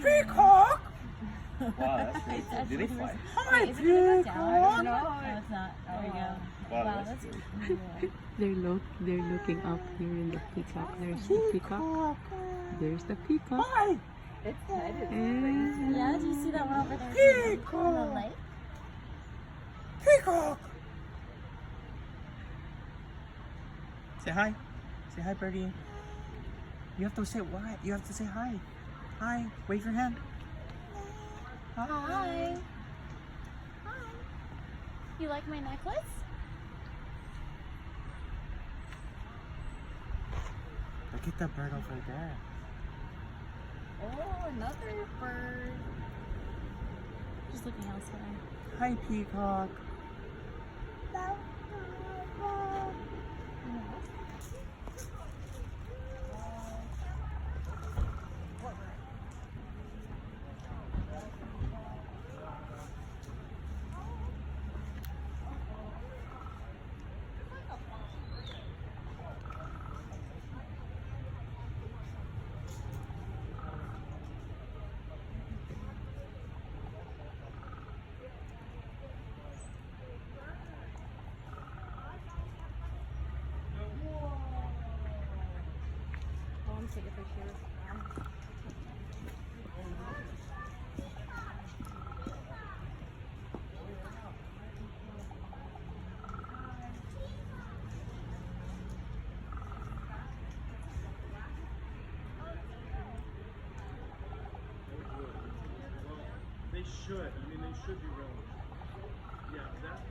Peacock! Wow, that's really cool. Did they fly? Hi, Is it gonna go down? Peacock! No, it's not. There we go. Wow, that's really cool. They're looking up here in the peacock. There's the peacock. There's the peacock. Hi! Its head is And Yeah, do you see that one over there? On the lake? Peacock! Say hi. Say hi, birdie. You have to say what? You have to say hi. Hi. Wave your hand. Hi. Hi. Hi. You like my necklace? Look at the bird over there. Oh, another bird. Just looking elsewhere. Hi, Peacock. I want to take a picture. They should. I mean, they should be relevant. Yeah, that's